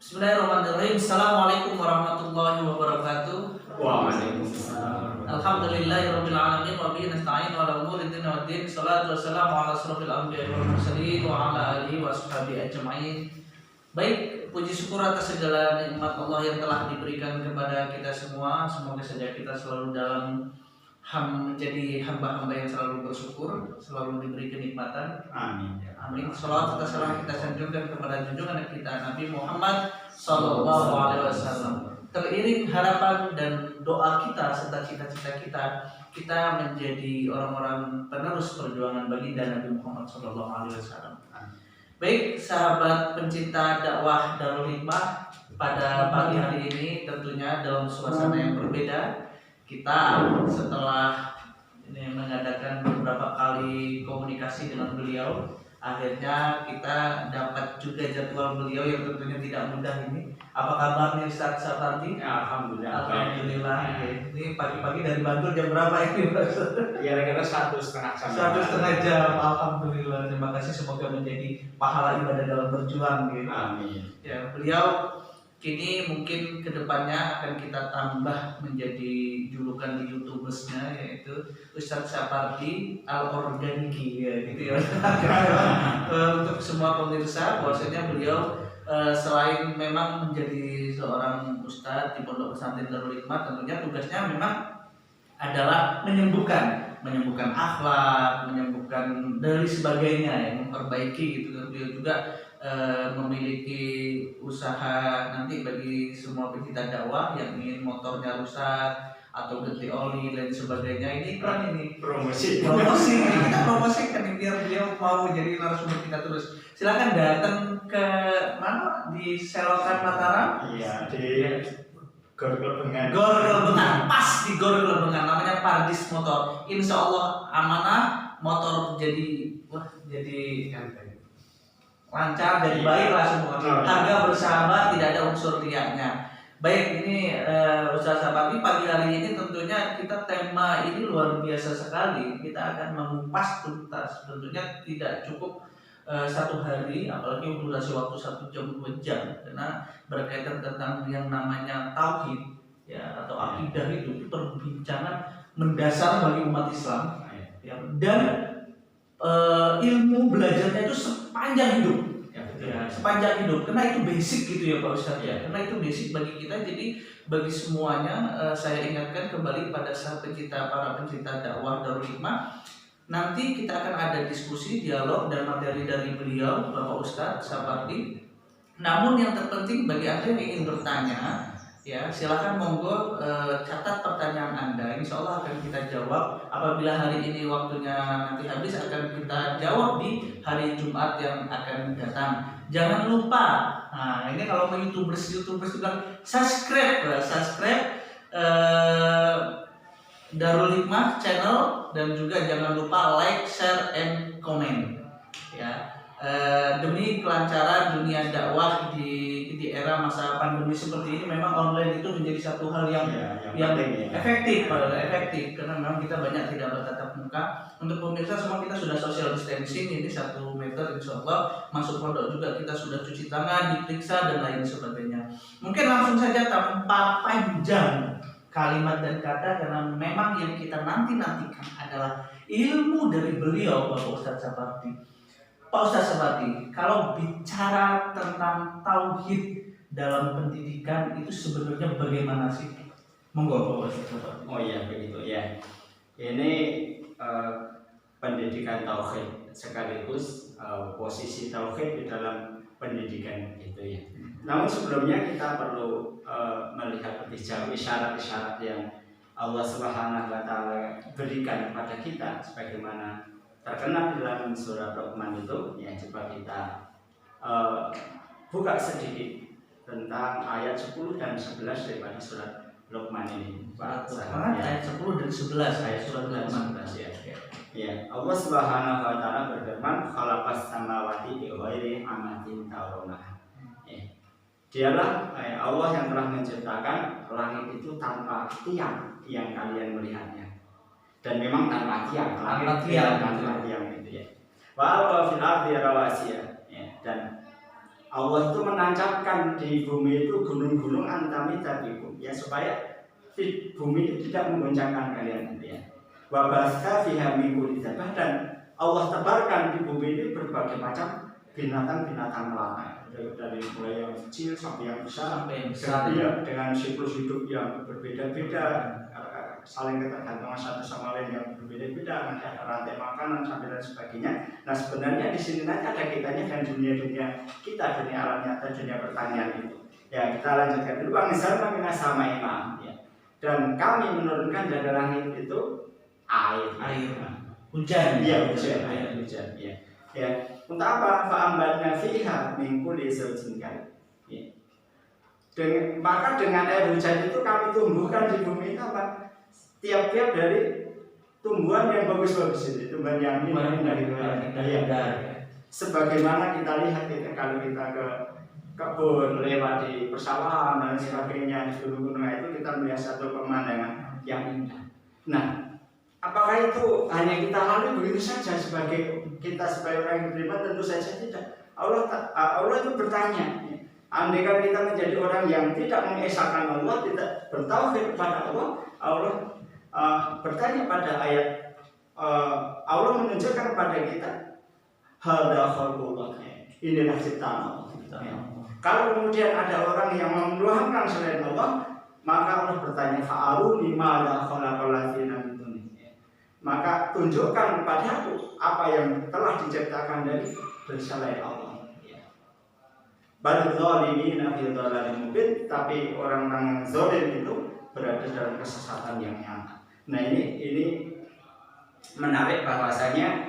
Bismillahirrahmanirrahim. Assalamualaikum warahmatullahi wabarakatuh. Waalaikumsalam. Alhamdulillahirabbil alamin wa bihi nasta'in ala umuri dunya waddin. Shalatu wassalamu ala asrofil anbiya'i wal mursalin wa ala alihi wa ashabihi ajma'in. Baik, puji syukur atas segala nikmat Allah yang telah diberikan kepada kita semua. Semoga saja kita selalu dalam menjadi hamba-hamba yang selalu bersyukur, selalu diberi kenikmatan. Amin. Amin. Salawat serta salam kita sanjungkan kepada junjungan kita Nabi Muhammad Sallallahu Alaihi Wasallam. Teriring harapan dan doa kita serta cita-cita kita menjadi orang-orang penerus perjuangan baginda Nabi Muhammad Sallallahu Alaihi Wasallam. Baik, sahabat pencinta dakwah Darul Hikmah, pada pagi hari ini tentunya dalam suasana yang berbeda. Kita setelah ini mengadakan beberapa kali komunikasi dengan beliau, akhirnya kita dapat juga jadwal beliau yang tentunya tidak mudah ini. Apa kabar nih Ustaz Sapardi? Alhamdulillah. Alhamdulillah. Ini pagi-pagi dari Bantul jam berapa ini? Kira-kira 1,5 jam. 1,5 jam. Alhamdulillah. Terima kasih, semoga menjadi pahala ibadah dalam berjuang. Gitu. Amin. Ya, beliau kini mungkin kedepannya akan kita tambah menjadi julukan di YouTubersnya, yaitu Ustadz Sapardi Al-Organiki, ya gitu ya. Untuk semua pemirsa, bahwasanya beliau selain memang menjadi seorang ustadz di Pondok Pesantren Darul Hikmah, tentunya tugasnya memang adalah menyembuhkan akhlak, menyembuhkan dari sebagainya, yang memperbaiki gitu. Beliau juga memiliki usaha nanti bagi semua pecinta dakwah yang ingin motornya rusak atau ganti oli dan sebagainya. Ini iklan, ini promosi kita promosikan nih, biar beliau mau jadi narasumber kita terus. Silakan datang ke mana, di Selokan Mataram. Iya, di Gor Klebengan. Pas di Gor Klebengan, namanya Pardis Motor. Insya Allah amanah, motor jadi lancar dan baik lah semua. Harga bersahabat, tidak ada unsur riaknya. Baik, ini Ustaz Sapardi, pagi hari ini tentunya kita tema ini luar biasa sekali. Kita akan mengupas tuntas. Tentunya tidak cukup 1 hari, apalagi durasi waktu 1 jam 2 jam, karena berkaitan tentang yang namanya tauhid ya, atau akidah itu perbincangan mendasar bagi umat Islam ya, dan ilmu belajarnya itu sepanjang hidup ya, sepanjang hidup, karena itu basic gitu ya Pak Ustadz ya, karena itu basic bagi kita. Jadi bagi semuanya saya ingatkan kembali pada para pencinta dakwah Darul Hikmah, nanti kita akan ada diskusi, dialog dan materi dari beliau Bapak Ustadz Sapardi. Namun yang terpenting bagi Anda yang ingin bertanya ya, silakan monggo catat pertanyaan Anda. Insya Allah akan kita jawab. Apabila hari ini waktunya nanti habis, akan kita jawab di hari Jumat yang akan datang. Jangan lupa, nah ini kalau mau YouTubers bilang subscribe Darul Hikmah channel, dan juga jangan lupa like, share, and comment ya. Demi kelancaran dunia dakwah di era masa pandemi seperti ini, memang online itu menjadi satu hal yang efektif, karena memang kita banyak tidak bertatap muka. Untuk pemirsa semua, kita sudah social distancing, ini 1 meter insya Allah. Masuk pondok juga kita sudah cuci tangan, diperiksa dan lain sebagainya. Mungkin langsung saja tanpa panjang kalimat dan kata, karena memang yang kita nantikan adalah ilmu dari beliau Bapak Ustadz Sapardi. Pak Ustadz Sapardi, kalau bicara tentang tauhid dalam pendidikan itu sebenarnya bagaimana sih? Monggo Pak Ustadz Sapardi. Oh iya, begitu ya. Ini pendidikan tauhid sekaligus posisi tauhid di dalam pendidikan itu ya. Namun sebelumnya kita perlu melihat lebih jauh isyarat-isyarat yang Allah Subhanahu wa Ta'ala berikan kepada kita, sebagaimana terkena dalam surah Luqman itu ya. Coba kita buka sedikit tentang ayat 10 dan 11 daripada surat Luqman ini. Ayat 10 dan 11 ayat surat Luqman ya. Ya, Allah Subhanahu wa Ta'ala berfirman, "Khalaqas samawati bi ghairi amatin tarawnaha." Dialah Allah yang telah menciptakan langit itu tanpa tiang yang kalian melihatnya. Dan memang tanpa tiang itu ya. Wa fil ardi rawasiya, dan Allah itu menancapkan di bumi itu gunung-gunung antamitabikum ya, supaya bumi itu tidak menggoncangkan kalian ya. Wa basta fiha min kulli dabbah, dan Allah tebarkan di bumi ini berbagai macam binatang-binatang melata, dari mulai yang kecil sampai yang besar, ya, dengan siklus hidup yang berbeda-beda, saling ketergantungan satu sama lain yang berbeda-beda, nanti ada rantai makanan sampai dan sebagainya. Nah sebenarnya di sini nanti ada kitanya dan dunia-dunia kita, dunia alam nyata, dunia pertanian itu. Ya kita lanjutkan dulu. Anzalna minas samai ma'an ya. Dan kami menurunkan dari langit itu air. Hujan. Iya hujan. Hujan. Ya. Ya. Untuk apa? Fa'ambatna fiha min kulli zawjin karim. Ya. Maka dengan air hujan itu kami tumbuhkan di bumi itu apa? Tiap-tiap dari tumbuhan yang bagus-bagus itu, tumbuhan yang ini dari sebagaimana kita lihat kalau kita ke kebun, lewat di persawahan dan sebagainya di gunung-gunung itu, kita melihat satu pemandangan yang indah. Nah, apakah itu hanya kita lalui begitu saja sebagai kita sebagai orang yang beriman? Tentu saja tidak. Allah itu bertanya. Andaikan kita menjadi orang yang tidak mengesahkan Allah, tidak bertauhid kepada Allah, Allah bertanya pada ayat, Allah menunjukkan kepada kita, hadza khalqullah, inilah ciptaan Allah. Kalau kemudian ada orang yang menuhankan selain Allah, maka Allah bertanya, fa'aruni ma'adha khalaqal ladzina min duni. Maka tunjukkan kepadaku apa yang telah diciptakan dari selain Allah. Bal zalimina fi dhalalin mubin, tapi orang-orang yang zalim itu berada dalam kesesatan yang nyata. Nah ini menarik bahwasanya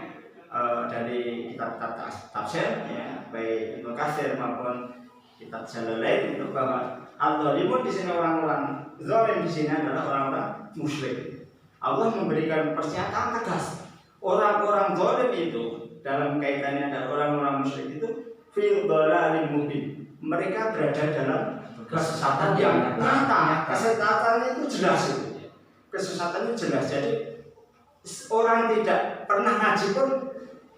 dari kitab-kitab tafsir ya, baik Ibnu Katsir maupun kitab Jalalain itu bahwa al-zalimun di sini orang-orang zalim di sini adalah orang-orang musyrik. Allah memberikan pernyataan tegas, orang-orang zalim itu dalam kaitannya ada orang-orang musyrik itu fi dhalalin mubin. Mereka berada dalam kesesatan yang nyata. Kesesatan itu jelas itu. Kesesatan itu jelas. Jadi orang tidak pernah ngaji pun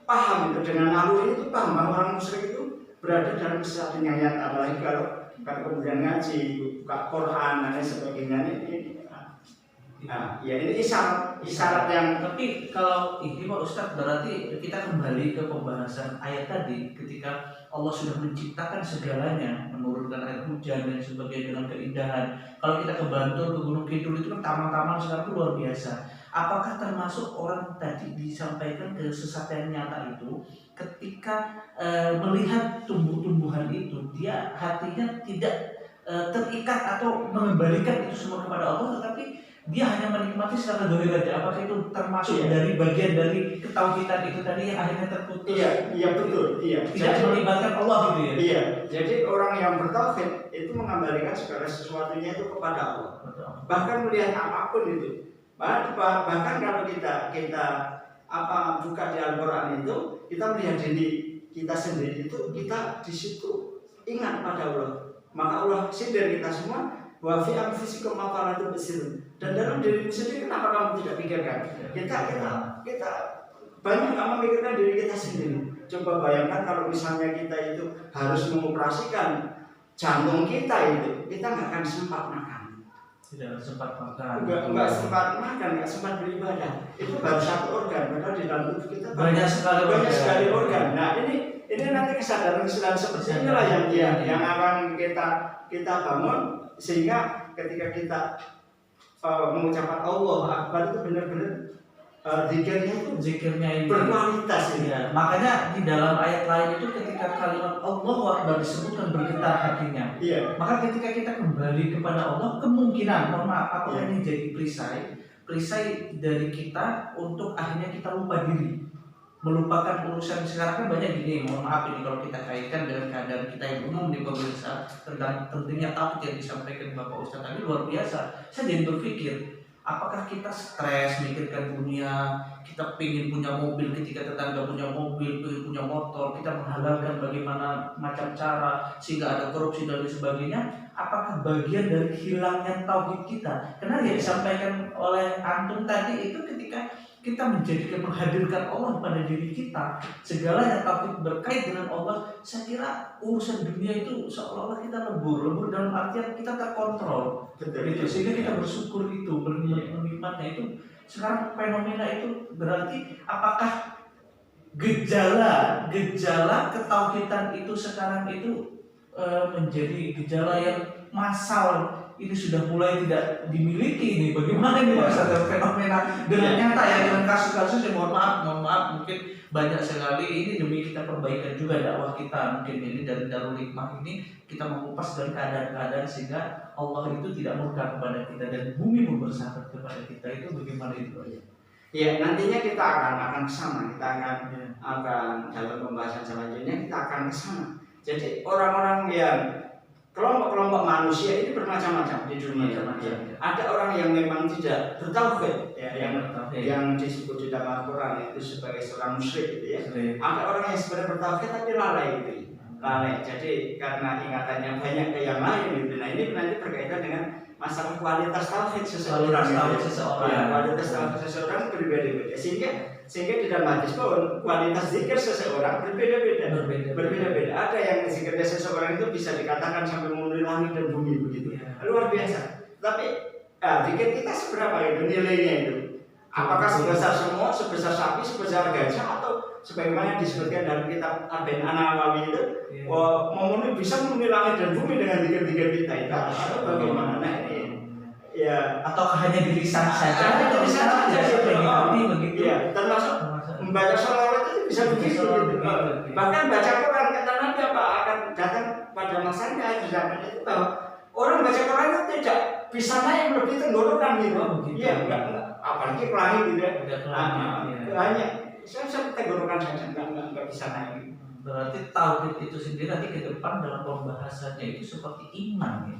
paham itu, dengan naluri itu paham bahwa orang musyrik itu berada dalam kesesatan yang nyata. Apalagi kalau kemudian ngaji, buka Quran dan sebagainya ini. Nah, ya ini isyarat yang. Tapi kalau ini Pak Ustadz, berarti kita kembali ke pembahasan ayat tadi, ketika Allah sudah menciptakan segalanya, menurunkan air hujan dan sebagainya dengan keindahan. Kalau kita ke Bantul, ke Gunung Kidul itu kan taman-taman sekarang itu luar biasa. Apakah termasuk orang tadi disampaikan kesesatan nyata itu, ketika melihat tumbuh-tumbuhan itu, dia hatinya tidak terikat atau mengembalikan itu semua kepada Allah, tetapi dia hanya menikmati secara dohir saja? Apakah itu termasuk dari bagian dari ketauhidan itu tadi yang akhirnya terputus? Iya betul. Iya. Tidak melibatkan Allah gitu ya? Iya. Jadi orang yang bertauhid itu mengembalikan segala sesuatunya itu kepada Allah. Bahkan melihat apapun itu. Bahkan kalau kita buka di Al-Quran itu, kita melihat diri kita sendiri itu, kita di situ ingat pada Allah. Maka Allah sindir kita semua. Wa fi anfusikum ma la tubsirun. Dan dalam dirimu sendiri kenapa kamu tidak pikirkan? Kita banyak kamu memikirkan diri kita sendiri. Coba bayangkan kalau misalnya kita itu harus mengoperasikan jantung kita itu, kita nggak akan sempat makan. Tidak sempat makan. Nggak sempat makan, nggak sempat beribadah. Itu baru satu organ, padahal di dalam tubuh kita banyak sekali organ. Nah ini nanti kesadaran seperti inilah yang akan kita bangun, sehingga ketika kita mengucapkan Allah Akbar itu benar-benar zikirnya itu berkualitas ini. Ya, makanya di dalam ayat lain itu ketika kalimat Allahu Akbar disebutkan bergetar hatinya. Iya. Maka ketika kita kembali kepada Allah, kemungkinan, mohon maaf, apakah ini jadi perisai dari kita untuk akhirnya kita lupa diri, melupakan urusan. Sekarang kan banyak gini, mohon maaf ini kalau kita kaitkan dengan keadaan kita yang umum di pemirsa, tentang pentingnya tauhid yang disampaikan Bapak Ustadz tadi luar biasa. Saya jadi berpikir, apakah kita stres mikirkan dunia, kita ingin punya mobil ketika tetangga punya mobil, punya motor, kita menghalalkan bagaimana macam cara sehingga ada korupsi dan sebagainya. Apakah bagian dari hilangnya tauhid kita? Karena yang disampaikan oleh antum tadi itu ketika kita menjadikan menghadirkan Allah pada diri kita, segala yang tauhid berkait dengan Allah, saya kira urusan dunia itu seolah-olah kita lebur dalam artian kita terkontrol, gitu. Sehingga kita bersyukur itu, menikmatnya itu. Sekarang fenomena itu berarti apakah gejala ketauhidan itu sekarang itu menjadi gejala yang massal, ini sudah mulai tidak dimiliki ini. Bagaimana ini Mas ada fenomena dengan nyata ya, dengan kasus-kasus yang mohon maaf mungkin banyak sekali. Ini demi kita perbaikan juga dakwah kita, mungkin ini dari Darul Hikmah ini kita mengupas dari keadaan-keadaan sehingga Allah itu tidak murka kepada kita dan bumi pun bersahabat kepada kita. Itu bagaimana itu ya? Ya, nantinya kita akan kesana, kita akan dalam pembahasan selanjutnya kita akan kesana. Jadi orang-orang yang kelompok-kelompok manusia ini bermacam-macam di dunia. Ada orang yang memang tidak bertauhid, ya, yang disebut di dalam Al-Quran itu sebagai seorang musyrik, gitu ya. Ada orang yang sebenarnya bertauhid tapi lalai itu, lalai. Jadi karena ingatannya banyak ke yang lain, gitu. Nah ini nanti berkaitan dengan masalah kualitas tauhid seseorang. Kualitas tauhid seseorang berbeda-beda. Sehingga di dalam hadis pun kualitas zikir seseorang berbeda-beda. Ada yang zikirnya seseorang itu bisa dikatakan sampai memenuhi langit dan bumi begitu. Luar biasa. Tapi zikir kita seberapa itu nilainya itu? Apakah sebesar semua, sebesar sapi, sebesar gajah, atau sebagaimana disebutkan dalam kitab Arba'in An-Nawawi itu, bisa memenuhi langit dan bumi dengan zikir-zikir kita itu? Atau bagaimana? Nah ini ya, atau hanya di lisan saja? Begitu. Ya, termasuk membaca sholawat itu bisa begitu. Bahkan baca Quran, kata Nabi apa akan datang pada masanya di zaman itu bahwa orang baca Quran itu tidak bisa naik lebih tenggorokan gitu. Iya, enggak. Apalagi pelangi gitu ya. Hanya saya tenggorokan saja, enggak bisa naik. Berarti tauhid itu sendiri nanti ke depan dalam pembahasannya itu seperti iman ya.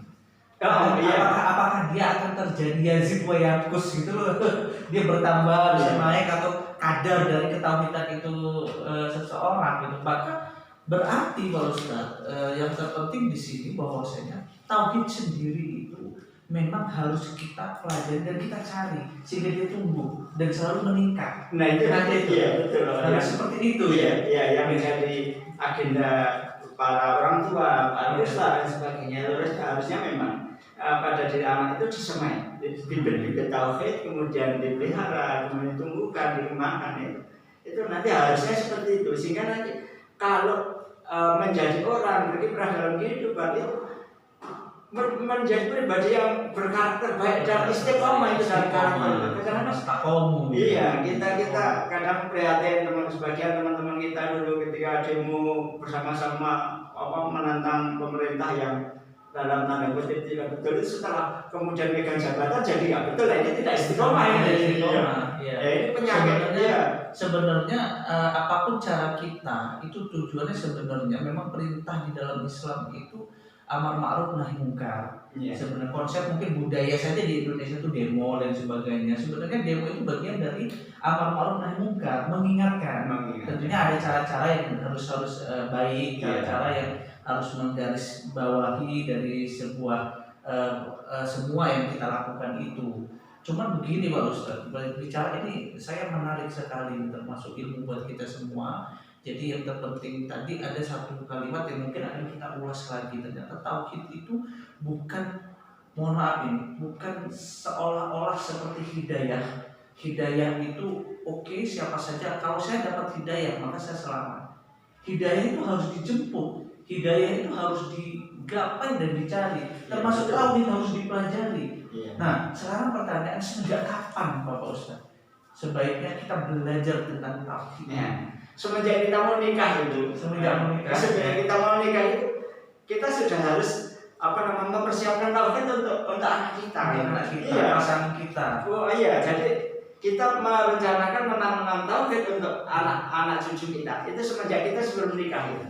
Apakah dia akan terjadi yazid wa yanqus gitu loh. Dia bertambah, bisa naik atau kadar dari ketauhidan itu seseorang gitu. Maka berarti Pak Ustaz, yang terpenting di sini bahwasanya tauhid sendiri itu memang harus kita pelajari dan kita cari sehingga dia tumbuh dan selalu meningkat. Nah itu ya, betul. Seperti itu ya. Yang menjadi agenda para orang tua, para ustaz dan sebagainya. Terus harusnya memang pada diri anak itu disemai, bibit-bibit tauhid, kemudian dipelihara, kemudian ditumbuhkan, dikembangkan itu nanti harusnya seperti itu. Sehingga nanti kalau menjadi orang berkiprah dalam kehidupan itu menjadi pribadi yang berkarakter baik dan istiqomah itu dalam karakter. Karena iya, kita kadang prihatin sebagian teman-teman kita dulu ketika demo bersama-sama menantang pemerintah yang dalam tanda kutip tidak betul, itu setelah kemudian megang jabatan jadi nggak betul. Ini tidak istiqomah ini. Ini penyakit. Sebenarnya apapun cara kita itu tujuannya sebenarnya memang perintah di dalam Islam itu amar ma'ruf nahi mungkar. Sebenarnya konsep mungkin budaya saja di Indonesia itu demo dan sebagainya. Sebenarnya demo itu bagian dari amar ma'ruf nahi mungkar, mengingatkan. Tentunya ada cara-cara yang harus baik, cara-cara yang harus menggarisbawahi dari sebuah semua yang kita lakukan itu. Cuman begini Pak Ustadz, bicara ini saya menarik sekali, termasuk ilmu buat kita semua. Jadi yang terpenting tadi ada satu kalimat yang mungkin akan kita ulas lagi. Ternyata tauhid itu bukan, mohon maaf ini, bukan seolah-olah seperti hidayah. Hidayah itu oke, siapa saja, kalau saya dapat hidayah maka saya selamat. Hidayah itu harus dijemput. Hidayah itu harus digapai dan dicari, termasuk tauhid harus dipelajari. Nah, sekarang pertanyaan, sejak kapan Bapak Ustadz sebaiknya kita belajar tentang tauhid? Semenjak kita mau nikah itu, semenjak kita mau nikah itu, kita sudah harus mempersiapkan tauhid untuk anak kita, pasangan kita. Oh iya, jadi kita merencanakan menanam tauhid untuk anak cucu kita. Itu semenjak kita sebelum menikah itu.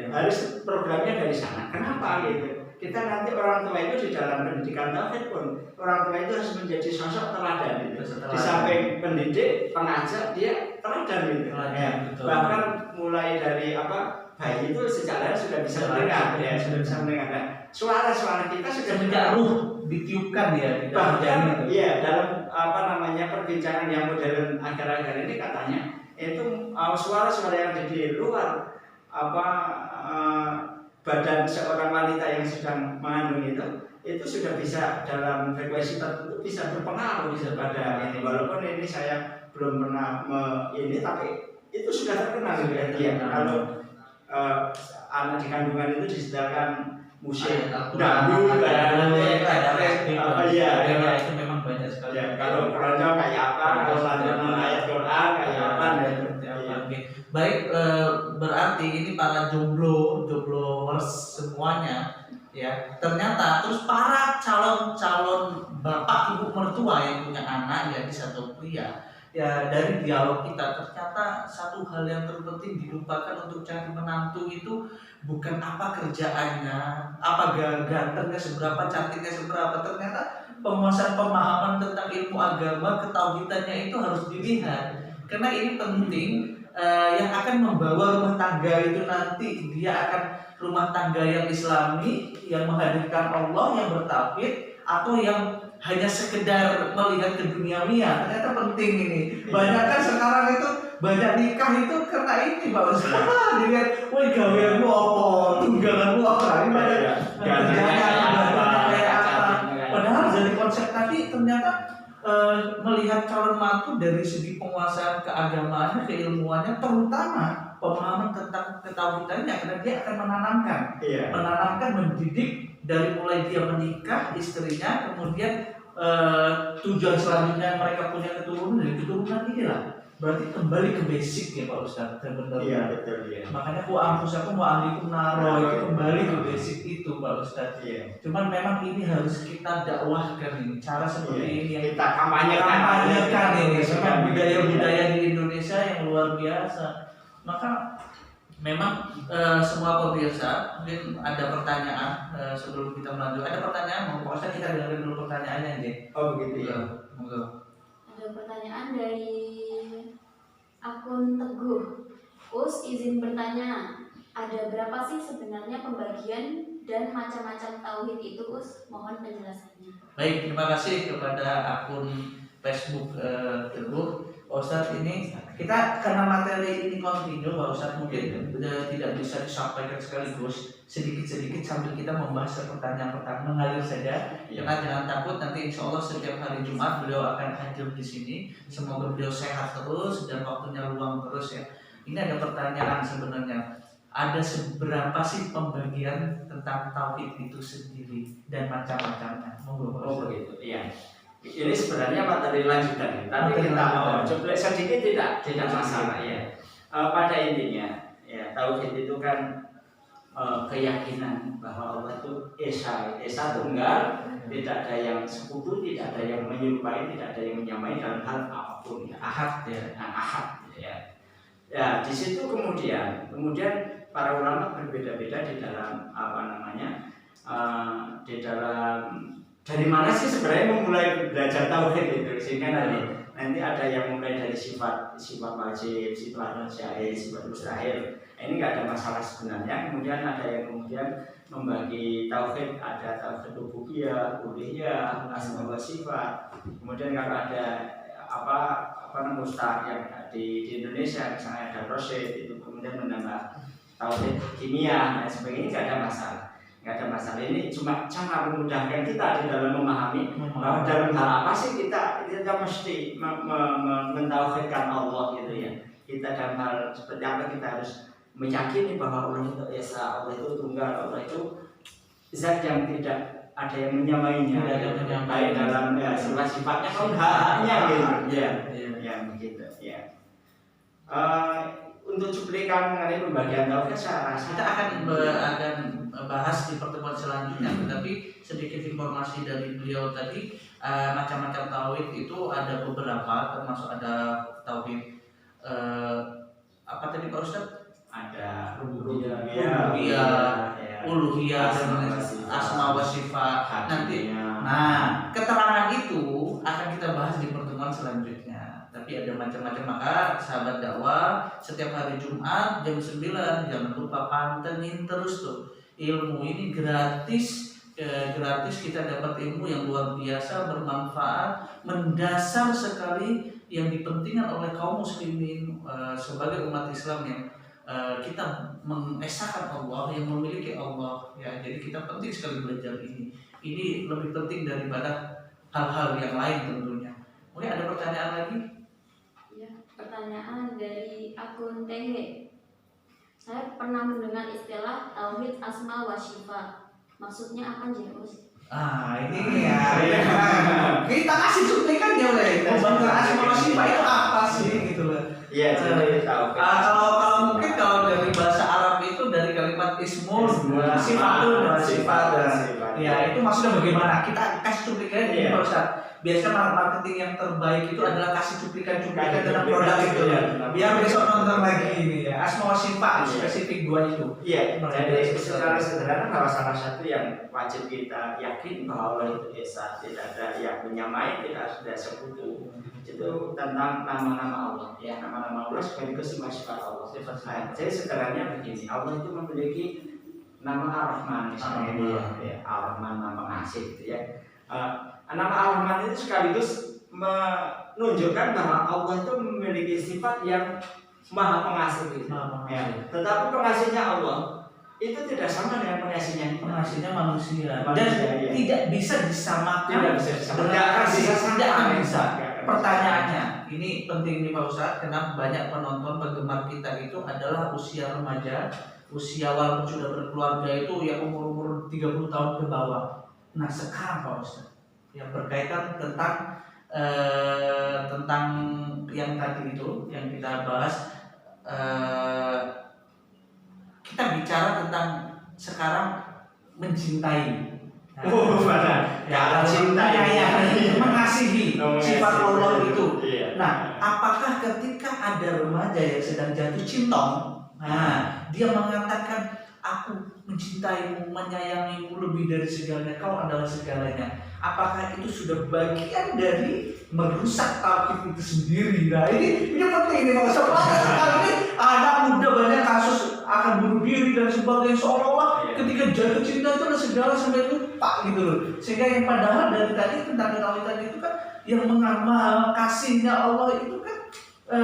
Harus programnya dari sana. Kenapa gitu? Kita nanti orang tua itu di dalam pendidikan tauhid pun orang tua itu harus menjadi sosok teladan gitu. Di samping pendidik, pengajar, dia teladan gitu. Teladan, betul. Bahkan mulai dari bayi itu sejak lahir sudah bisa mendengar, ya sudah bisa mendengar. Nah, suara-suara kita sudah semenjak ruh ditiupkan ya di dalam bahkan janin itu. iya dalam perbincangan yang modern akhir-akhir ini katanya itu suara-suara yang ada di luar badan seorang wanita yang sedang mengandung itu sudah bisa dalam frekuensi tertentu bisa berpengaruh pada ini, walaupun ini saya belum pernah tapi itu sudah terkenal ya. Kalau anak di kandungan itu disetelkan musik dangdut itu memang banyak sekali. Ya, kalau keroncong kayak apa, kalau lantunan ayat Quran kayak apa. Baik, berarti ini para jombloers semuanya ya. Ternyata terus para calon bapak ibu mertua yang punya anak ya di satu pria. Ya dari dialog kita ternyata satu hal yang terpenting dilupakan untuk cari menantu itu bukan apa kerjaannya, apa gantengnya seberapa, cantiknya seberapa. Ternyata penguasaan pemahaman tentang ilmu agama, ketauhidannya itu harus dilihat. Karena ini penting, yang akan membawa rumah tangga itu nanti dia akan rumah tangga yang islami, yang menghadirkan Allah, yang bertauhid, atau yang hanya sekedar melihat keduniawian. Ternyata penting ini. Banyak kan sekarang itu banyak nikah itu karena ini Pak Ustaz. Dilihat, woi gaweanmu apa, tunggalanmu apa, ini banyak kerjanya kayak apa. Padahal dari konsep tadi ternyata melihat calon mantu dari segi penguasaan keagamaannya, keilmuannya, terutama pemahaman tentang ketauhidannya, karena dia akan menanamkan, mendidik dari mulai dia menikah istrinya, kemudian tujuan selanjutnya mereka punya keturunan, dari keturunan inilah berarti kembali ke basic ya Pak Ustadz sebenarnya. Iya betul ya. Makanya aku ahlikum naro itu kembali ke basic itu Pak Ustadz. Iya. Cuman memang ini harus kita dakwahkan ini, cara seperti ini yang kita kampanyekan ini, memang budaya-budaya di Indonesia yang luar biasa. Maka memang semua pemirsa mungkin ada pertanyaan sebelum kita melanjut. Ada pertanyaan, mau Pak Ustadz kita dengerin dulu pertanyaannya aja. Oh begitu ya. Ada pertanyaan dari akun Teguh. Us izin bertanya, ada berapa sih sebenarnya pembagian dan macam-macam tauhid itu Us? Mohon penjelasannya. Baik, terima kasih kepada akun Facebook Teguh. Pak Ustadz ini kita karena materi ini kontinu Pak Ustadz mungkin tidak bisa disampaikan sekaligus, sedikit-sedikit sambil kita membahas pertanyaan-pertanyaan mengalir saja. Karena jangan takut, nanti insya Allah setiap hari Jumat beliau akan hadir di sini. Semoga beliau sehat terus dan waktunya luang terus ya. Ini ada pertanyaan sebenarnya, ada seberapa sih pembagian tentang tauhid itu sendiri dan macam-macamnya? Monggo Pak Ustadz. Begitu, iya. Ini sebenarnya materi lanjutan, tapi kita coba sedikit tidak masalah ya. Pada intinya, ya tauhid itu kan keyakinan bahwa Allah itu esa tunggal, tidak ada yang sekutu, tidak ada yang menyerupai, tidak ada yang menyamai dalam hal apapun. Ahad ya. Ahad ya. Ya di situ kemudian para ulama berbeda-beda di dalam di dalam dari mana sih sebenarnya memulai belajar tauhid itu, sehingga nanti ada yang mulai dari sifat wajib, sifat syahid, sifat mustahil. Ini nggak ada masalah sebenarnya. Kemudian ada yang membagi tauhid, ada tauhid rububiyah, uluhiyah, asma wa sifat. Kemudian kalau ada mustah yang di Indonesia misalnya ada rosyid, itu kemudian menambah tauhid kimia dan sebagainya, nggak ada masalah. Ini cuma cara memudahkan kita di dalam memahami bahwa dalam hal apa sih kita mesti mentauhidkan Allah gitu ya. Kita dalam hal seperti apa kita harus meyakini bahwa Allah itu esa, Allah itu tunggal, Allah itu zat yang tidak ada yang menyamainya, baik dalam sifat-sifatnya maupun haknya gitu. Ya begitu ya. Untuk cuplikan mengenai pembagian tauhid saya rasa kita akan bahas di pertemuan selanjutnya, tetapi sedikit informasi dari beliau tadi, macam-macam tauhid itu ada beberapa, termasuk ada tauhid apa tadi Pak Ustadz? Ada rububiyah, uluhiyah, asma wa sifat. Nanti, keterangan itu akan kita bahas di pertemuan selanjutnya. tapi ada macam-macam. Maka sahabat dakwah setiap hari Jumat jam 9 jangan lupa pantengin terus tuh. Ilmu ini gratis, gratis kita dapat ilmu yang luar biasa, bermanfaat, mendasar sekali yang dipentingkan oleh kaum muslimin sebagai umat Islam yang kita mengesahkan Allah, yang memiliki Allah ya. Jadi kita penting sekali belajar ini. Ini lebih penting daripada hal-hal yang lain tentunya. Mungkin ada pertanyaan lagi? Ya, pertanyaan dari akun TG. Saya pernah mendengar istilah tauhid asma wa syifa. Maksudnya apa Gus? Ini ya. Kita kasih cuplikannya oleh. Membangga asma wa syifa itu apa sih gitu loh. Iya, jadi tahu. Kalau mungkin kalau dari bahasa Arab itu dari kalimat ismul, sifatun, sifat. Ya, itu maksudnya bagaimana? Kita kasih cuplikannya ini Pak Ustaz. Biasanya marketing yang terbaik itu adalah kasih cuplikan tentang produk itu ya. Biar besok nonton lagi ini ya. Asma wa sifat spesifik dua itu. Iya, jadi secara sederhana bahwa salah satu yang wajib kita yakin bahwa Allah itu esa, tidak ada yang menyamai, tidak ada sekutu. Itu tentang nama-nama Allah ya, nama-nama Allah sekaligus sifat Allah. Jadi sederhananya begini, Allah itu memiliki nama Ar-Rahman misalnya ya, Ar-Rahman nama pengasih gitu ya. Nama Ar-Rahman itu sekaligus menunjukkan bahwa Allah itu memiliki sifat yang maha pengasih gitu. Ya. Tetapi pengasihnya Allah itu tidak sama dengan pengasihnya manusia. Dan ya. tidak bisa disamakan. Tidak akan bisa. Pertanyaannya, ini penting nih Pak Ustadz, karena banyak penonton penggemar kita itu adalah usia remaja, usia walaupun sudah berkeluarga itu ya umur 30 tahun ke bawah. Nah sekarang Pak Ustadz, yang berkaitan tentang yang tadi itu yang kita bahas, kita bicara tentang sekarang mencintai. Cinta ya, mengasihi sifat Allah itu. Nah, apakah ketika ada remaja yang sedang jatuh cinta, dia mengatakan aku mencintaimu, menyayangimu lebih dari segalanya, kau adalah segalanya. Apakah itu sudah bagian dari merusak tauhid itu sendiri? Nah ini penting nih Pak Ustaz. Sekarang ini anak muda banyak kasus akan bunuh diri dan sebagainya, seolah-olah ketika jatuh cinta itu adalah segala sampai lupa gitu loh. Sehingga yang padahal dari tadi tentang tauhid itu kan yang mengamal kasihnya Allah itu kan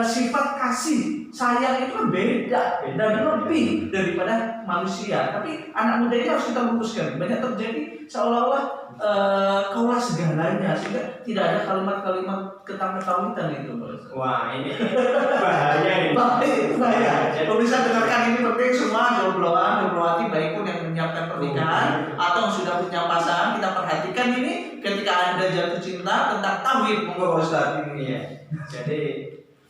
sifat kasih sayang itu kan beda dan lebih daripada manusia. Tapi anak muda ini harus kita luruskan. Banyak terjadi seolah-olah kaulah segalanya, sehingga tidak ada kalimat-kalimat ketahuan itu. Wah ini bahaya ini. Bahaya. Pemirsa dengarkan ini penting semua, jombloan, jomblowati baik pun yang menyiapkan pernikahan atau sudah punya pasangan, kita perhatikan ini ketika Anda jatuh cinta tentang tauhid, monggo Ustaz ini. Iya. Jadi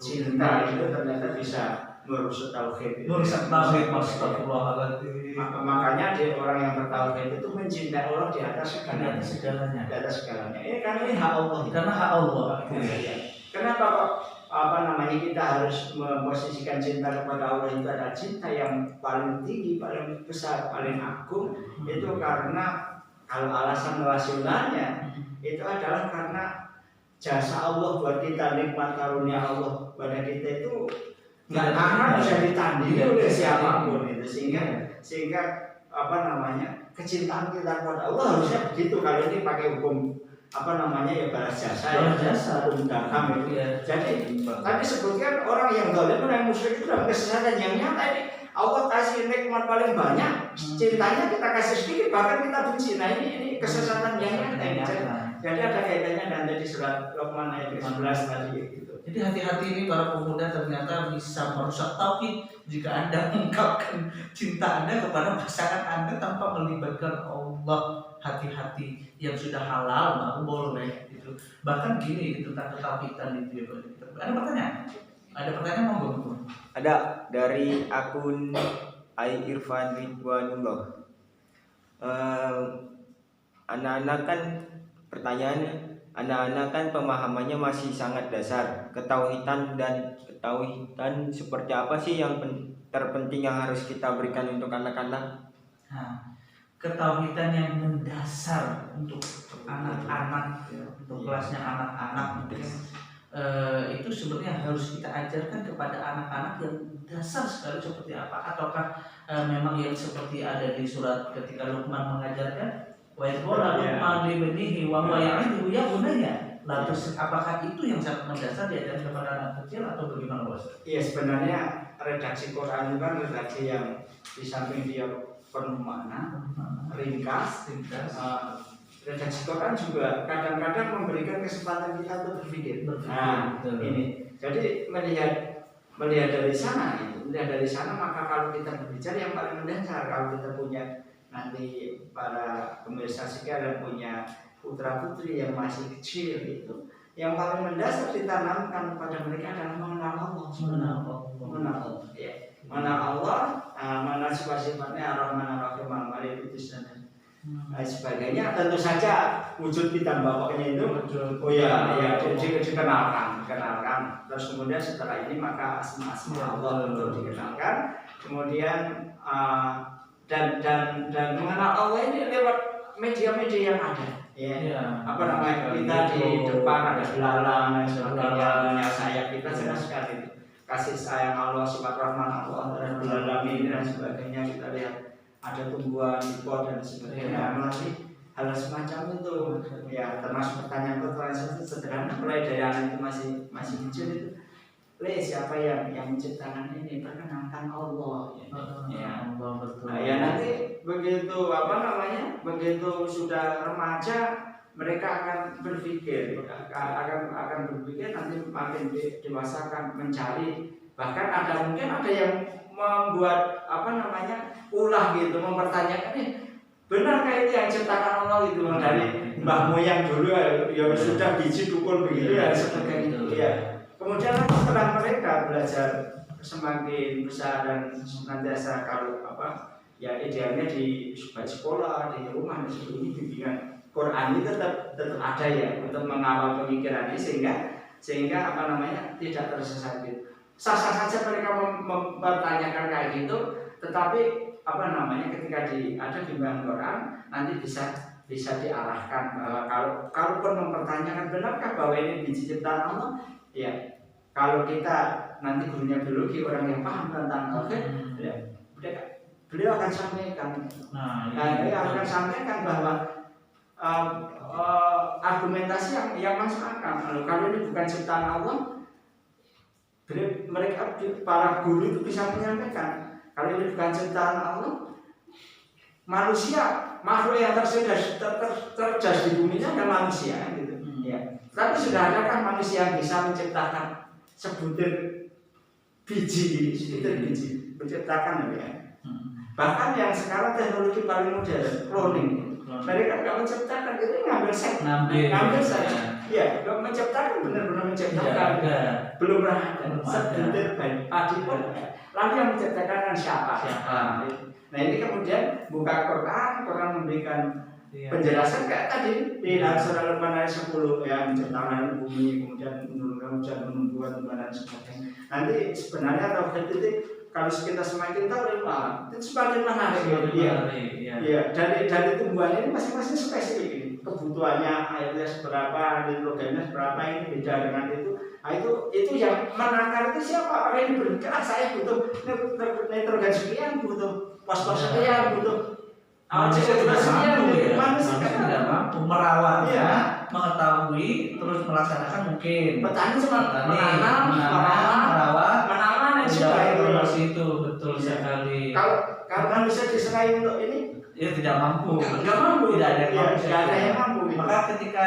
cinta itu ternyata bisa merusak tauhid. Merusak tauhid, astagfirullahaladzim. Makanya dia orang yang bertauhid itu mencintai Allah di atas segalanya. Di atas segalanya. Karena ini hak Allah. Karena hak Allah. Kenapa kok kita harus memposisikan cinta kepada Allah itu adalah cinta yang paling tinggi, paling besar, paling agung? Itu karena kalau alasan rasionalnya itu adalah karena jasa Allah buat kita, nikmat karunia Allah pada kita itu nggak akan bisa ditandingi oleh siapapun itu, sehingga kecintaan kita kepada Allah harusnya begitu. Kalau ini pakai hukum ya balas jasa, hukum darham itu. Jadi tadi sebutkan orang yang zalim, orang yang musyrik itu dalam kesesatan yang nyata ini. Allah kasih nikmat paling banyak, cintanya kita kasih sedikit, bahkan kita benci. Nah ini kesesatan yang nyata. Jadi ada kaitannya dan tadi surat Luqman ayat 11 tadi gitu. Jadi hati-hati ini para pemuda ternyata bisa merusak tauhid jika Anda mengungkapkan cinta Anda kepada pasangan Anda tanpa melibatkan Allah. Hati-hati, yang sudah halal baru boleh gitu. Bahkan gini tentang ketauhidan itu ya Pak. Ada pertanyaan? Ada pertanyaan monggo? Ada dari akun Ai Irfan Ridwanullah. Anak-anak kan pertanyaannya, anak-anak kan pemahamannya masih sangat dasar. Ketauhidan seperti apa sih yang terpenting yang harus kita berikan untuk anak-anak? Ketauhidan yang mendasar untuk anak-anak, untuk kelasnya anak-anak mungkin itu sebenarnya harus kita ajarkan kepada anak-anak yang dasar sekali seperti apa, ataukah memang yang seperti ada di surat ketika Luqman mengajarkan wa yaqulu Luqman li banihi wa huwa ya'iduhu ya bunayya. Lalu apakah itu yang sangat mendasar diajarkan kepada anak kecil atau bagaimana, Bos? Iya, sebenarnya redaksi Quran itu kan redaksi yang di samping dia penuh makna, ringkas, redaksi Quran juga kadang-kadang memberikan kesempatan kita untuk berpikir. Nah, ini. Jadi melihat dari sana maka kalau kita berbicara yang paling mendasar, kalau kita punya nanti para pemirsa sekalian punya putra putri yang masih kecil itu, yang paling mendasar ditanamkan pada mereka adalah mengenal Allah, mengenal Allah, mengenal sifat-sifatnya Ar-Rahman Ar-Rahim Al-Malik dan sebagainya. Tentu saja wujud kita bapaknya itu dikenalkan. Terus kemudian setelah ini maka asma-asma Allah untuk dikenalkan. Kemudian dan mengenal Allah ini lewat media-media yang ada. Apa namanya, kita di depan ada belalang dan sebagainya, punya sayap, kita jelas sekali itu kasih sayang Allah, sifat Rahman Allah dan belalang ini dan sebagainya. Kita lihat ada tumbuhan di pot dan sebagainya, melalui hal semacam itu ya, termasuk pertanyaan sederhana mulai dari anak itu masih kecil itu, siapa yang menciptakan ini, perkenalkan Allah ya. Nah, ya nanti begitu begitu sudah remaja mereka akan berpikir nanti makin dewasa akan mencari, bahkan mungkin ada yang membuat ulah gitu, mempertanyakan benarkah itu yang ciptakan Allah itu dari mbah moyang dulu ya sudah biji dukul begitu ya sebagainya ya. Kemudian setelah mereka belajar semakin besar dan senantiasa kalau idealnya di sekolah, di rumah, di bimbingan Quran itu tetap ada ya untuk mengawal pemikirannya sehingga tidak tersesat. Sah-sah saja mereka mempertanyakan kayak gitu, tetapi ketika ada bimbingan Quran nanti bisa diarahkan bahwa kalaupun mempertanyakan benarkah bahwa ini biji ciptaan Allah, ya kalau kita nanti gurunya biologi orang yang paham tentang tauhid, ya beliau akan sampaikan. Beliau akan sampaikan bahwa argumentasi yang masuk akal. Kalau ini bukan ciptaan Allah, mereka para guru itu bisa menyampaikan kalau ini bukan ciptaan Allah, manusia makhluk yang tercerdas di bumi ini adalah manusia gitu. Ya. Tapi sudah adakah manusia yang bisa menciptakan sebutir biji menciptakan ya. Bahkan yang sekarang teknologi paling modern, cloning. Mereka nggak menciptakan, itu ngambil saja. Ya, nggak menciptakan, benar-benar menciptakan. Belum ada. Sebutir padi pun. Lalu yang menciptakan kan siapa? Nah ini kemudian buka Quran memberikan penjelasan kayak tadi di dalam surah Luqman ayat 10 ya, menciptakan bumi, kemudian menurunkan hujan, menumbuhkan dan sebagainya. Nanti sebenarnya tauhid itu kalau kita semakin tahu itu semakin menarik ya. Dari tumbuhan ini masing-masing spesifik ini. Kebutuhannya airnya seberapa, nitrogennya seberapa, ini beda dengan itu. Nah, itu yang menakar itu siapa? Apakah ini bergerak? Saya butuh nitrogen sekian, butuh fosfor sekian, butuh manusia tidak mampu merawatnya, mengetahui, terus melaksanakan mungkin. Petani cuma menanam, merawat, itu betul sekali. Kalau kan bisa diserai untuk ini, ya tidak mampu. Tidak ada yang mampu. Maka ketika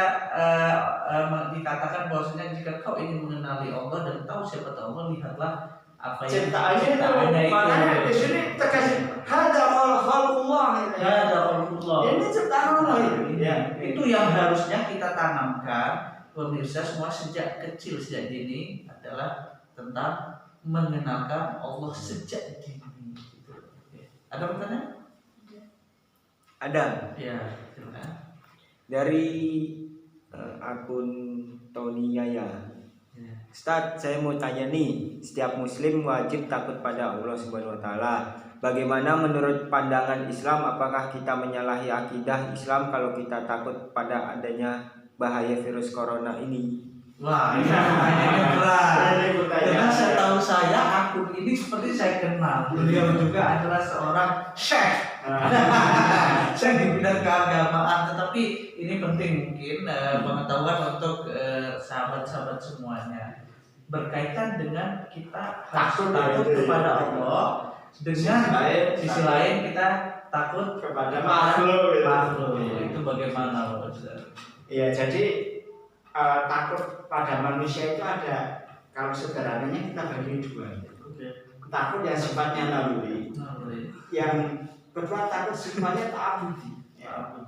dikatakan bahwasanya jika kau ingin mengenali Allah dan tahu siapa Allah, lihatlah apa yang ciptaannya itu. Makanya di sini terkasih hada khalqullah. Ini ciptaan Allah itu. Itu yang harusnya kita tanamkan pemirsa semua sejak kecil, sejak dini adalah tentang mengenalkan Allah sejak dini. Ada pertanyaan? Ada. Ya, silakan. Dari akun Tony Yaya. Ustaz, saya mau tanya nih, setiap muslim wajib takut pada Allah Subhanahu wa taala. Bagaimana menurut pandangan Islam, apakah kita menyalahi akidah Islam kalau kita takut pada adanya bahaya virus corona ini? Wah, ini pertanyaannya berat. Ini pertanyaan. Karena saya tahu akun ini seperti saya kenal. Beliau juga adalah seorang syekh. Saya di bidang keagamaan, tetapi ini penting mungkin pengetahuan untuk sahabat-sahabat semuanya berkaitan dengan kita harus takut kepada Allah, dengan sisi lain kita takut kepada makhluk. Itu bagaimana, Pak Ustaz? Iya, jadi takut pada manusia itu ada, kalau sederhananya kita bagi dua. Takut yang sifatnya naluri, yang kedua takut sifatnya ta'abudi.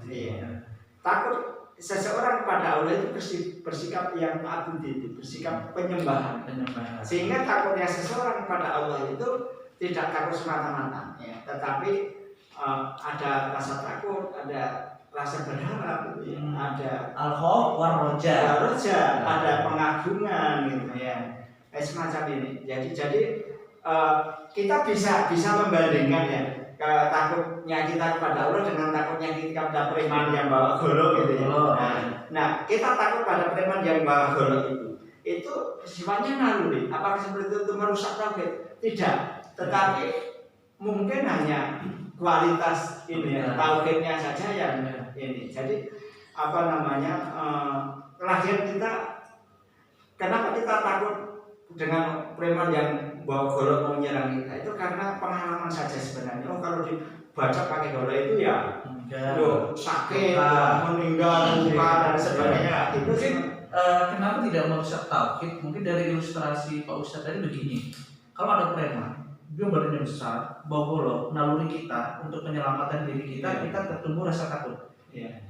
Iya. Takut seseorang kepada Allah itu bersikap yang ta'abudi, itu bersikap penyembahan. Sehingga takutnya seseorang kepada Allah itu tidak takut semata-mata, ya, tetapi ada rasa takut, ada rasa berharap, ya, ada al-khauf war roja, ada pengagungan, gitu ya, semacam ini. Jadi kita bisa membandingkan ya takutnya kita kepada Allah dengan takutnya kita kepada preman yang bawa golok, gitu ya. Nah, kita takut pada preman yang bawa golok itu sifatnya naluri. Apakah seperti itu merusak tauhid? Tidak, tetapi mungkin hanya kualitas ini ya, tauhidnya saja yang ini. Jadi apa namanya, lagian kita, kenapa kita takut dengan preman yang bawa golok mau menyerang kita? Itu karena pengalaman saja sebenarnya. Oh, kalau dibajak pakai golok itu ya sakit, meninggal, luka dan sebagainya. Itu mungkin kenapa tidak merusak tauhid? Mungkin dari ilustrasi Pak Ustadz tadi begini. Kalau ada preman, dia badannya besar, bawa golok, naluri kita untuk penyelamatan diri kita, kita tertumbuh rasa takut.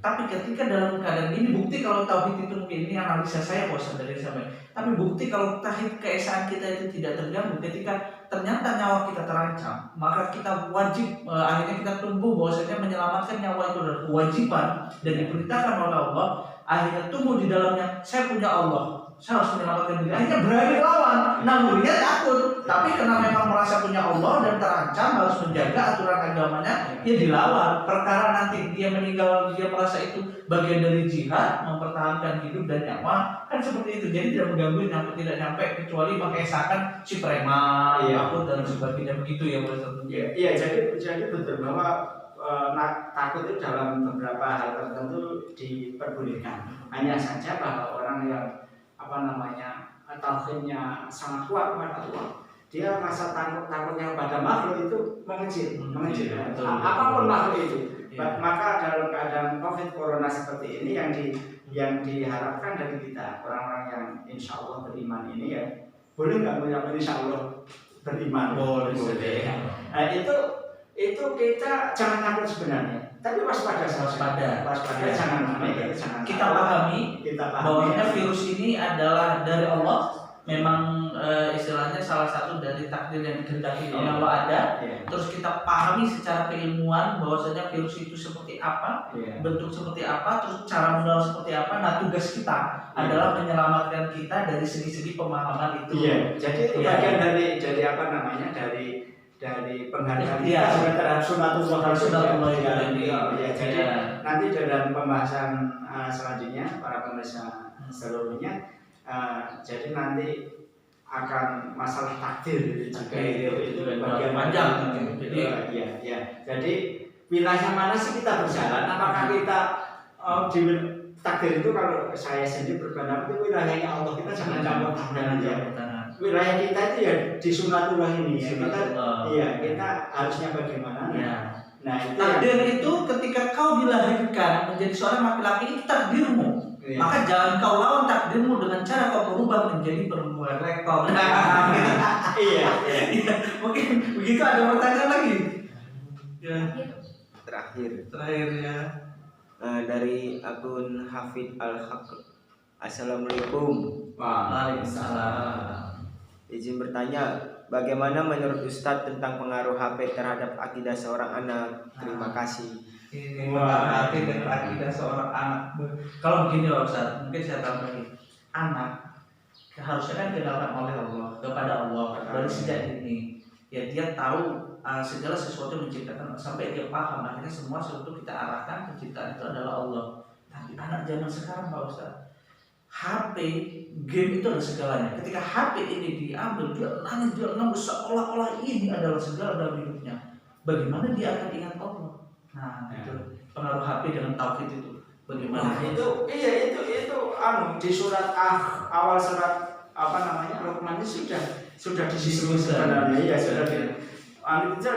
Tapi ketika dalam keadaan ini, bukti kalau tauhid itu mungkin, ini analisa saya bosan dari sampai. Tapi bukti kalau tauhid keesaan kita itu tidak terganggu, ketika ternyata nyawa kita terancam, maka kita wajib akhirnya kita tumbuh bahwasanya menyelamatkan nyawa itu adalah kewajiban dan diperintahkan oleh Allah. Akhirnya tumbuh di dalamnya, saya punya Allah, saya harus menyelamatkan diri. Akhirnya berani lawan, nalurinya takut. Tapi karena memang merasa punya Allah dan terancam harus menjaga aturan agamanya, dia dilawan. Perkara nanti dia meninggal, dia merasa itu bagian dari jihad, mempertahankan hidup dan nyawa, kan seperti itu. Jadi tidak mengganggu, tidak nyampe kecuali mengesahkan si preman, takut dan sebagainya, begitu ya, Pak. Iya, jadi betul bahwa takut itu dalam beberapa hal tertentu diperbolehkan. Hanya saja bahwa orang yang tauhidnya sangat kuat kepada Allah, dia rasa takutnya pada makhluk itu mengecil. Apapun makhluk itu. Maka dalam keadaan COVID corona seperti ini yang diharapkan dari kita, orang-orang yang insya Allah beriman ini ya, boleh nggak mengucapkan insya Allah beriman? Boleh. Nah, itu kita jangan takut sebenarnya, tapi waspada. Jangan kita pahami bahwa virus ini adalah dari Allah. Memang istilahnya salah satu dari takdir yang dikehendaki oleh Allah ada. Terus kita pahami secara keilmuan bahwasanya virus itu seperti apa, bentuk seperti apa, terus cara menular seperti apa. Nah, tugas kita adalah menyelamatkan kita dari segi-segi pemahaman itu. Jadi itu bagian dari penghargaan kita terhadap sunatullah ini. Jadi nanti dalam pembahasan selanjutnya para pemirsa seluruhnya. Jadi nanti akan masalah takdir juga itu bagian panjang. Jadi wilayah mana sih kita berjalan? Apakah kita di takdir itu, kalau saya sendiri berpendapat itu wilayahnya Allah, kita jangan campur tangan aja. Wilayah kita itu ya di sunatullah ini ya. Kita harusnya bagaimana? Nah, takdir itu ketika kau dilahirkan menjadi seorang laki-laki, itu takdirmu. Maka jangan kau lawan takdirmu dengan cara kau berubah menjadi perempuan lekor. Mungkin begitu. Ada pertanyaan lagi? Terakhir ya. Dari akun Hafid Al-Haq. Assalamualaikum. Waalaikumsalam. Izin bertanya, bagaimana menurut Ustadz tentang pengaruh HP terhadap akidah seorang anak? Terima kasih. Ini menghati dan akidah seorang anak. Kalau begini loh Ustaz, mungkin saya tambahin, anak harusnya kan dikenalkan oleh Allah kepada Allah dari sejak dini. Ya, dia tahu segala sesuatu menciptakan sampai dia paham. Akhirnya semua sesuatu kita arahkan, penciptaan itu adalah Allah. Tapi anak zaman sekarang Pak Ustaz, HP, game itu adalah segalanya. Ketika HP ini diambil, dia nangis seolah-olah ini adalah segala dalam hidupnya. Bagaimana dia akan ingat Allah? Nah, itu pengaruh HP dengan tauhid itu. Bagaimana? Nah, itu di surat awal surat apa namanya Luqman ini sudah disebut sebenarnya ya sudah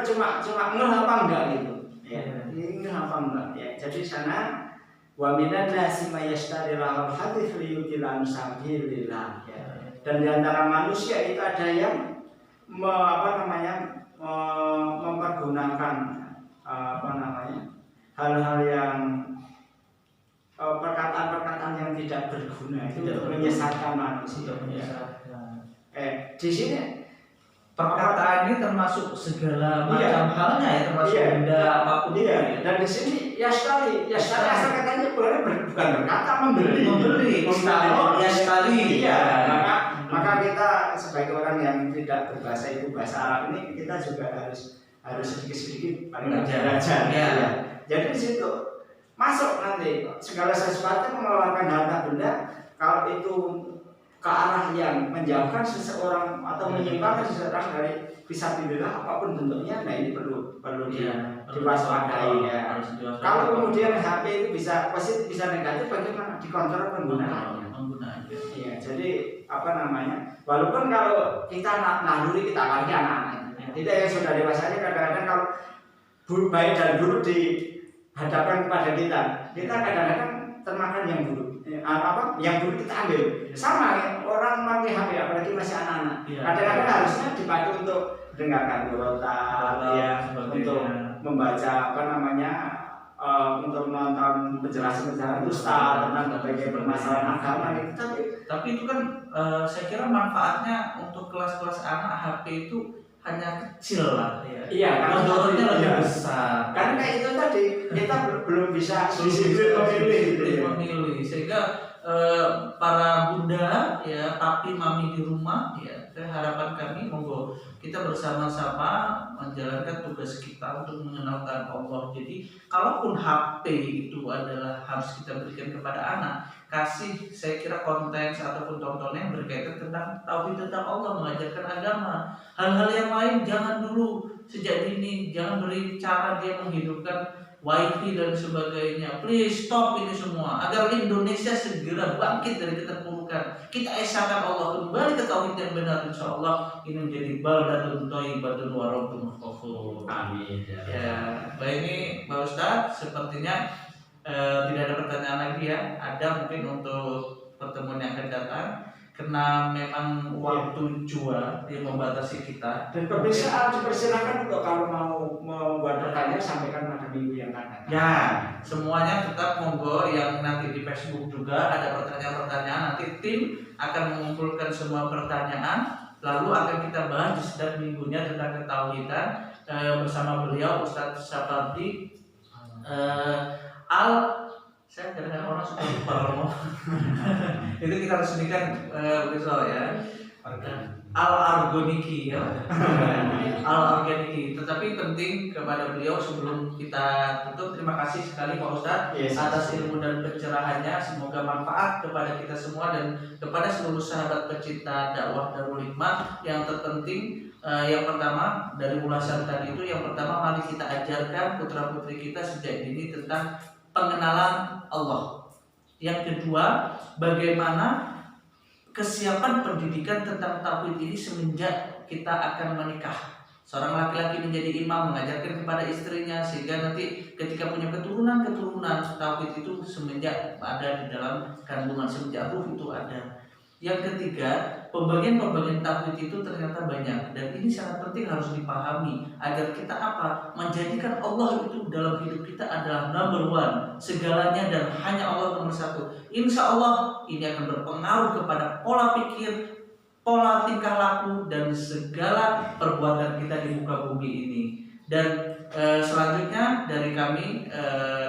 cuma ngeh apa enggak gitu ya ini ngeh apa enggak ya jadi sana wa minan nasi mayastari lahul hadis liyutilan sabilillah ya dan di antara manusia itu ada yang mempergunakan hal-hal yang perkataan-perkataan yang tidak berguna itu untuk menyesatkan manusia. Di sini perkataan ini termasuk segala macam halnya ya, termasuk benda apapun. Iya. Dan di sini ya sekali asal katanya bukan berkata membeli. Ya sekali. Iya. Maka kita sebagai orang yang tidak berbahasa itu bahasa Arab ini kita juga harus sedikit paling belajar. Ya. Jadi di situ masuk nanti segala sesuatu mengeluarkan harta benda kalau itu ke arah yang menjauhkan seseorang atau menyimpangkan seseorang dari fisabilillah apapun bentuknya, nah ini perlu diwaspadai ya. Kalau kemudian HP itu bisa positif bisa negatif, bagaimana dikontrol penggunaannya? Iya, jadi walaupun kalau kita naluri kita lagi anak-anak, tidak yang sudah dewasa kadang-kadang kalau baik dan buruk dihadapkan kepada kita kadang-kadang termakan yang buruk. Yang buruk kita ambil. Sama ya, orang pakai HP apalagi masih anak-anak. Kadang-kadang harusnya dipakai untuk mendengarkan murotal, untuk membaca untuk menonton penjelasan ustaz tentang berbagai permasalahan agama gitu. Tapi itu kan saya kira manfaatnya untuk kelas-kelas anak HP itu hanya kecil lah ya. Iya, mudaratnya lebih besar. Karena itu tadi kita belum bisa memilih sehingga para bunda ya, papi mami di rumah ya, harapan kami monggo kita bersama-sama menjalankan tugas kita untuk mengenalkan Allah. Jadi kalaupun HP itu adalah harus kita berikan kepada anak, kasih saya kira konten ataupun tontonan yang berkaitan tentang tauhid, tentang Allah, mengajarkan agama. Hal-hal yang lain jangan dulu sejak dini, jangan beri cara dia menghidupkan wifi dan sebagainya. Please stop ini semua agar Indonesia segera bangkit dari keterpurukan. Kita esakan Allah, kembali ke tauhid yang benar, insyaallah ini menjadi baldatun thayyibatun wa rabbun ghafur. Amin. Ya, baik ini Pak Ustadz, sepertinya tidak ada pertanyaan lagi ya. Ada mungkin untuk pertemuan yang akan datang. Karena memang waktu jua yang membatasi kita. Dan pemirsa dipersilakan untuk kalau mau membuat pertanyaan sampaikan pada minggu yang akan datang. Ya, semuanya tetap monggo, yang nanti di Facebook juga ada pertanyaan-pertanyaan. Nanti tim akan mengumpulkan semua pertanyaan, lalu akan kita bahas di setiap minggunya tentang ketauhidan bersama beliau Ustadz Sapardi saya kadang-kadang orang suka lupa ngomong. Itu kita resmikan besok ya. Al-Argoniki ya. Al-Argoniki. Tetapi penting kepada beliau sebelum kita tutup, terima kasih sekali Pak Ustadz atas ilmu dan pencerahannya. Semoga manfaat kepada kita semua dan kepada seluruh sahabat pecinta dakwah Darul Hikmah. Yang terpenting yang pertama dari ulasan tadi itu, yang pertama mari kita ajarkan putra-putri kita sejak dini tentang pengenalan Allah. Yang kedua, bagaimana kesiapan pendidikan tentang tauhid ini semenjak kita akan menikah. Seorang laki-laki menjadi imam, mengajarkan kepada istrinya, sehingga nanti ketika punya keturunan tauhid itu semenjak ada di dalam kandungan, semenjak ruh itu ada. Yang ketiga, pembagian tauhid itu ternyata banyak, dan ini sangat penting harus dipahami agar kita menjadikan Allah itu dalam hidup kita adalah number one, segalanya dan hanya Allah nomor satu. Insya Allah ini akan berpengaruh kepada pola pikir, pola tingkah laku dan segala perbuatan kita di muka bumi ini. Dan selanjutnya dari kami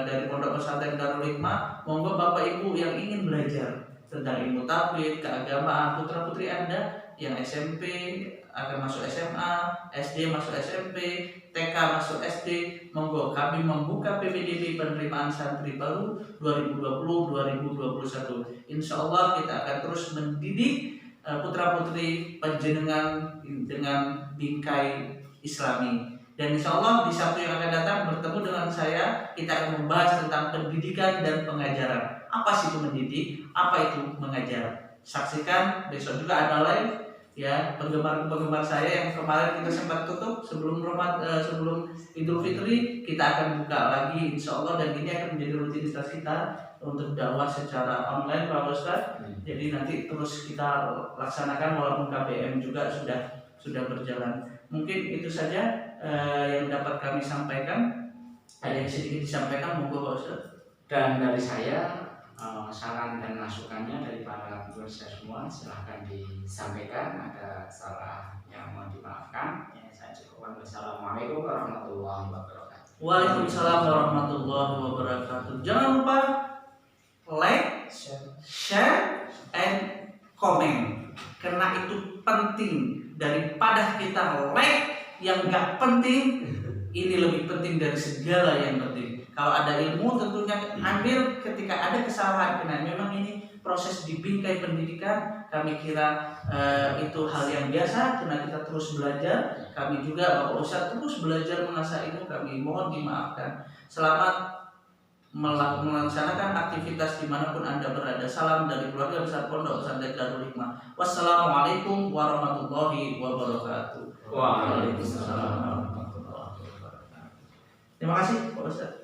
dari Pondok Pesantren Darul Hikmah, monggo Bapak Ibu yang ingin belajar tentang ilmu tauhid, keagamaan, putra-putri Anda yang SMP akan masuk SMA, SD masuk SMP, TK masuk SD, monggo kami membuka PPDB penerimaan santri baru 2020-2021. Insya Allah kita akan terus mendidik putra-putri panjenengan dengan bingkai Islami. Dan insya Allah di Sabtu yang akan datang bertemu dengan saya, kita akan membahas tentang pendidikan dan pengajaran. Apa sih itu mendidik? Apa itu mengajar? Saksikan besok juga ada live ya penggemar saya yang kemarin kita sempat tutup sebelum sebelum Idul Fitri, kita akan buka lagi insya Allah, dan ini akan menjadi rutinitas kita untuk dakwah secara online Pak Ustadz. Jadi nanti terus kita laksanakan walaupun KBM juga sudah berjalan. Mungkin itu saja yang dapat kami sampaikan. Ada yang sedikit disampaikan, monggo Pak Ustadz. Dan dari saya saran dan masukannya dari para pemirsa semua silahkan disampaikan. Ada salah yang mohon dimaafkan. Ya, saya cukupkan. Wassalamualaikum warahmatullahi wabarakatuh. Waalaikumsalam warahmatullahi wabarakatuh. Jangan lupa like, share, and comment, karena itu penting. Daripada kita like yang nggak penting, ini lebih penting dari segala yang penting. Kalau ada ilmu tentunya ambil ketika ada kesalahan, karena memang ini proses di bingkai pendidikan. Kami kira itu hal yang biasa, karena kita terus belajar. Kami juga Bapak Ustadz terus belajar mengasah ilmu, kami mohon dimaafkan. Selamat melaksanakan aktivitas dimanapun Anda berada. Salam dari keluarga besar Pondok Pesantren Darul Hikmah. Wassalamualaikum warahmatullahi wabarakatuh. Waalaikumsalam warahmatullahi wabarakatuh. Terima kasih Pak Ustadz.